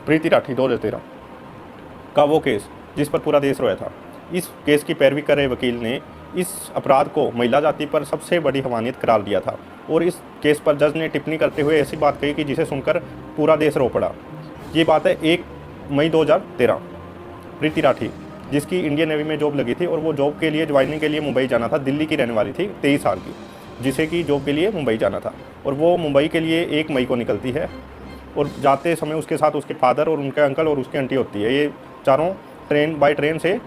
प्रीति राठी 2013 का वो केस जिस पर पूरा देश रोया था। इस केस की पैरवी कर रहे वकील ने इस अपराध को महिला जाति पर सबसे बड़ी हवानियत करार दिया था और इस केस पर जज ने टिप्पणी करते हुए ऐसी बात कही कि जिसे सुनकर पूरा देश रो पड़ा। ये बात है 1 मई 2013। प्रीति राठी जिसकी इंडियन नेवी में जॉब लगी थी और वो जॉब के लिए ज्वाइनिंग के लिए मुंबई जाना था। दिल्ली की रहने वाली थी, 23 साल की, जिसे कि जॉब के लिए मुंबई जाना था और वो मुंबई के लिए 1 मई को निकलती है और जाते समय उसके साथ उसके फादर और उनके अंकल और उसकी आंटी होती है। ये चारों बाई ट्रेन से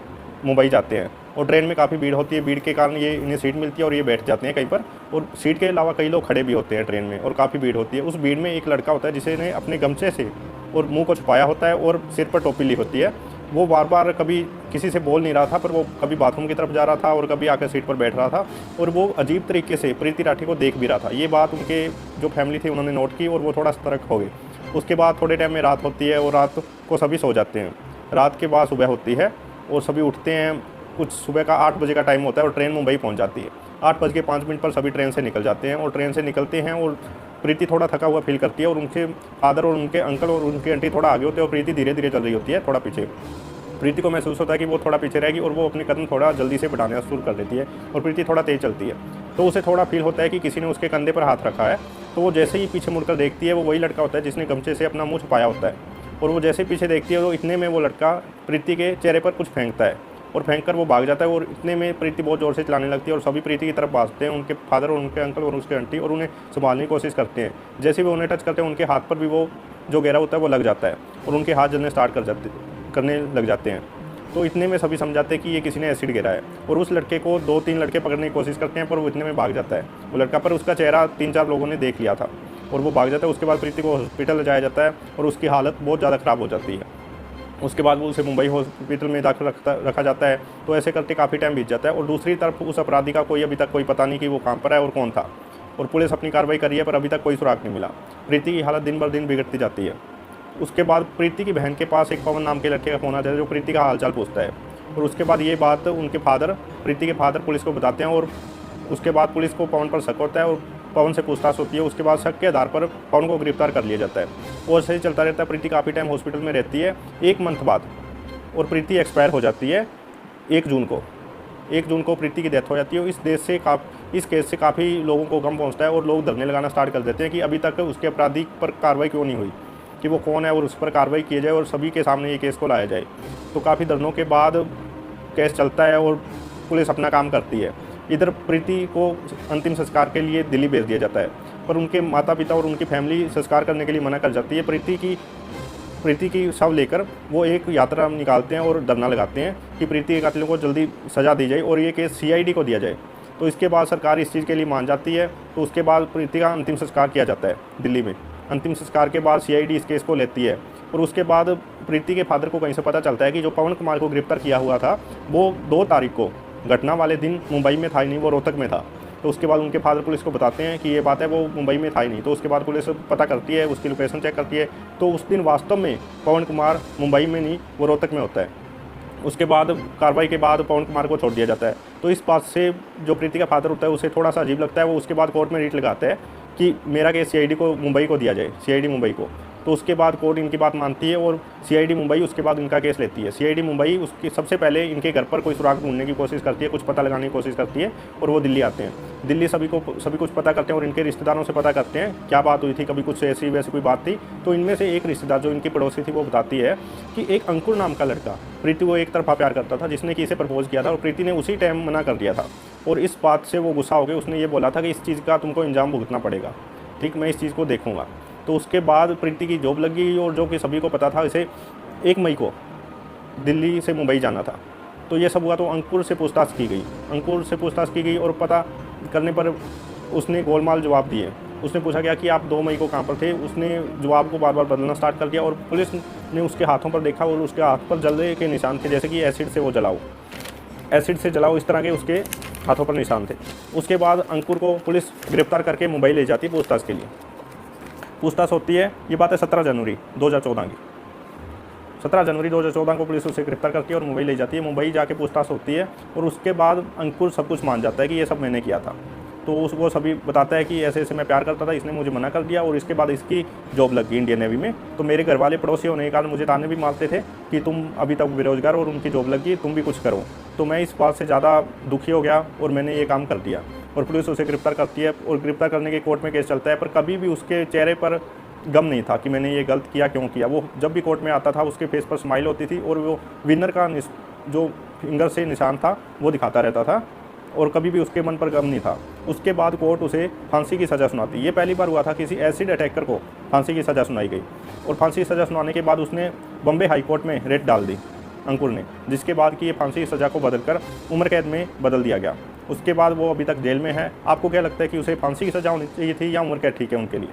मुंबई जाते हैं और ट्रेन में काफ़ी भीड़ होती है। भीड़ के कारण ये इन्हें सीट मिलती है और ये बैठ जाते हैं कहीं पर, और सीट के अलावा कई लोग खड़े भी होते हैं ट्रेन में और काफ़ी भीड़ होती है। उस भीड़ में एक लड़का होता है जिसने अपने गमछे से और मुंह को छुपाया होता है और सिर पर टोपी ली होती है। वो बार बार कभी किसी से बोल नहीं रहा था, पर वो कभी बाथरूम की तरफ जा रहा था और कभी आकर सीट पर बैठ रहा था और वो अजीब तरीके से प्रीति राठी को देख भी रहा था। ये बात उनके जो फैमिली थी उन्होंने नोट की और वो थोड़ा सतर्क हो गए। उसके बाद थोड़े टाइम में रात होती है और रात को सभी सो जाते हैं। रात के बाद सुबह होती है और सभी उठते हैं। कुछ सुबह का 8 बजे का टाइम होता है और ट्रेन मुंबई पहुंच जाती है। 8:05 पर सभी ट्रेन से निकल जाते हैं और ट्रेन से निकलते हैं और प्रीति थोड़ा थका हुआ फील करती है और उनके फादर और उनके अंकल और उनकी आंटी थोड़ा आगे होते हैं और प्रीति धीरे धीरे चल रही होती है थोड़ा पीछे। प्रीति को महसूस होता है कि वो थोड़ा पीछे रहेगी और वो अपने कदम थोड़ा जल्दी से बढ़ाना शुरू कर देती है और प्रीति थोड़ा तेज़ चलती है। तो उसे थोड़ा फील होता है कि किसी ने उसके कंधे पर हाथ रखा है। तो वो जैसे ही पीछे मुड़कर देखती है, वो वही लड़का होता है जिसने गमछे से अपना मुँह छुपाया होता है। और वो जैसे पीछे देखती है तो इतने में वो लड़का प्रीति के चेहरे पर कुछ फेंकता है और फेंक कर वो भाग जाता है और इतने में प्रीति बहुत ज़ोर से चलाने लगती है और सभी प्रीति की तरफ भागते हैं। उनके फादर और उनके अंकल और उसके आंटी और उन्हें संभालने की कोशिश करते हैं। जैसे वो उन्हें टच करते हैं उनके हाथ पर भी वो जो गहरा होता है वो लग जाता है और उनके हाथ जलने स्टार्ट करने लग जाते हैं। तो इतने में सभी समझाते हैं कि ये किसी ने एसिड गिरा है और उस लड़के को 2-3 लड़के पकड़ने की कोशिश करते हैं, पर वो इतने में भाग जाता है वो लड़का। पर उसका चेहरा 3-4 लोगों ने देख लिया था और वो भाग जाता है। उसके बाद प्रीति को हॉस्पिटल ले जाया जाता है और उसकी हालत बहुत ज़्यादा ख़राब हो जाती है। उसके बाद वो उसे मुंबई हॉस्पिटल में दाखिल रखा जाता है। तो ऐसे करके काफ़ी टाइम बीत जाता है और दूसरी तरफ उस अपराधी का अभी तक कोई पता नहीं कि वो कहाँ पर है और कौन था। और पुलिस अपनी कार्रवाई कर रही है पर अभी तक कोई सुराग नहीं मिला। प्रीति की हालत दिन ब दिन बिगड़ती जाती है। उसके बाद प्रीति की बहन के पास एक पवन नाम के लड़के का फ़ोन आता है जो प्रीति का हालचाल पूछता है और उसके बाद ये बात उनके फादर, प्रीति के फादर, पुलिस को बताते हैं और उसके बाद पुलिस को पवन पर शक होता है और पवन से पूछताछ होती है। उसके बाद शक के आधार पर पवन को गिरफ्तार कर लिया जाता है और सही चलता रहता है। प्रीति काफ़ी टाइम हॉस्पिटल में रहती है 1 मंथ बाद और प्रीति एक्सपायर हो जाती है 1 जून को। 1 जून को प्रीति की डेथ हो जाती है। इस केस से काफ़ी लोगों को गम पहुंचता है और लोग धरने लगाना स्टार्ट कर देते हैं कि अभी तक उसके अपराधी पर कार्रवाई क्यों नहीं हुई, कि वो कौन है और उस पर कार्रवाई की जाए और सभी के सामने ये केस को लाया जाए। तो काफ़ी धरनों के बाद केस चलता है और पुलिस अपना काम करती है। इधर प्रीति को अंतिम संस्कार के लिए दिल्ली भेज दिया जाता है पर उनके माता पिता और उनकी फैमिली संस्कार करने के लिए मना कर जाती है। प्रीति की शव लेकर वो एक यात्रा निकालते हैं और धरना लगाते हैं कि प्रीति के कातिलों को जल्दी सज़ा दी जाए और ये केस CID को दिया जाए। तो इसके बाद सरकार इस चीज़ के लिए मान जाती है। तो उसके बाद प्रीति का अंतिम संस्कार किया जाता है दिल्ली में। अंतिम संस्कार के बाद CID इस केस को लेती है और उसके बाद प्रीति के फादर को कहीं से पता चलता है कि जो पवन कुमार को गिरफ्तार किया हुआ था वो 2 तारीख को घटना वाले दिन मुंबई में था ही नहीं, वो रोहतक में था। तो उसके बाद उनके फादर पुलिस को बताते हैं कि ये बात है, वो मुंबई में था ही नहीं। तो उसके बाद पुलिस पता करती है, उसकी लोकेशन चेक करती है। तो उस दिन वास्तव में पवन कुमार मुंबई में नहीं, वो रोहतक में होता है। उसके बाद कार्रवाई के बाद पवन कुमार को छोड़ दिया जाता है। तो इस बात से जो प्रीति का फादर होता है उसे थोड़ा सा अजीब लगता है। वो उसके बाद कोर्ट में रिट लगाता है कि मेरा केस CID को मुंबई को दिया जाए, CID मुंबई को। तो उसके बाद कोर्ट इनकी बात मानती है और CID मुंबई उसके बाद इनका केस लेती है। CID मुंबई उसकी सबसे पहले इनके घर पर कोई सुराग ढूंढने की कोशिश करती है, कुछ पता लगाने की कोशिश करती है और वो दिल्ली आते हैं। दिल्ली सभी कुछ पता करते हैं और इनके रिश्तेदारों से पता करते हैं क्या बात हुई थी, कभी कुछ ऐसी वैसी कोई बात थी। तो इनमें से एक रिश्तेदार जो इनकी पड़ोसी थी वो बताती है कि एक अंकुर नाम का लड़का प्रीति को एक तरफा प्यार करता था जिसने कि इसे प्रपोज किया था और प्रीति ने उसी टाइम मना कर दिया था। और इस बात से वो गुस्सा हो गए। उसने ये बोला था कि इस चीज़ का तुमको इंजाम भुगतना पड़ेगा, ठीक, मैं इस चीज़ को देखूंगा। तो उसके बाद प्रीति की जॉब लग गई और जो कि सभी को पता था इसे 1 मई को दिल्ली से मुंबई जाना था। तो ये सब हुआ तो अंकुर से पूछताछ की गई और पता करने पर उसने गोलमाल जवाब दिए। उसने पूछा गया कि आप 2 मई को कहाँ पर थे। उसने जवाब को बार बार बदलना स्टार्ट कर दिया और पुलिस ने उसके हाथों पर देखा और उसके हाथ पर जलने के निशान थे, जैसे कि एसिड से जलाओ इस तरह के उसके हाथों पर निशान थे। उसके बाद अंकुर को पुलिस गिरफ्तार करके मुंबई ले जाती है पूछताछ के लिए। पूछताछ होती है, ये बात है 17 जनवरी 2014 की। 17 जनवरी 2014 को पुलिस उसे गिरफ्तार करती है और मुंबई ले जाती है। मुंबई जाके पूछताछ होती है और उसके बाद अंकुर सब कुछ मान जाता है कि ये सब मैंने किया था। तो उस वो सभी बताता है कि ऐसे ऐसे मैं प्यार करता था, इसने मुझे मना कर दिया और इसके बाद इसकी जॉब लग गई इंडियन नेवी में। तो मेरे घर वाले पड़ोसी होने के कारण मुझे ताने भी मारते थे कि तुम अभी तक बेरोजगार और उनकी जॉब लग गई, तुम भी कुछ करो। तो मैं इस बात से ज़्यादा दुखी हो गया और मैंने ये काम कर दिया और पुलिस उसे गिरफ्तार करती है और गिरफ्तार करने के कोर्ट में केस चलता है। पर कभी भी उसके चेहरे पर गम नहीं था कि मैंने ये गलत किया, क्यों किया। वो जब भी कोर्ट में आता था उसके फेस पर स्माइल होती थी और वो विनर का जो फिंगर से निशान था वो दिखाता रहता था और कभी भी उसके मन पर गम नहीं था। उसके बाद कोर्ट उसे फांसी की सज़ा सुनाती। ये पहली बार हुआ था किसी एसिड अटैकर को फांसी की सज़ा सुनाई गई और फांसी की सज़ा सुनाने के बाद उसने बॉम्बे हाई कोर्ट में रेट डाल दी अंकुर ने, जिसके बाद कि ये फांसी की सज़ा को बदलकर उम्र कैद में बदल दिया गया। उसके बाद वो अभी तक जेल में है। आपको क्या लगता है कि उसे फांसी की सज़ा होनी चाहिए थी या उम्र कैद ठीक है उनके लिए?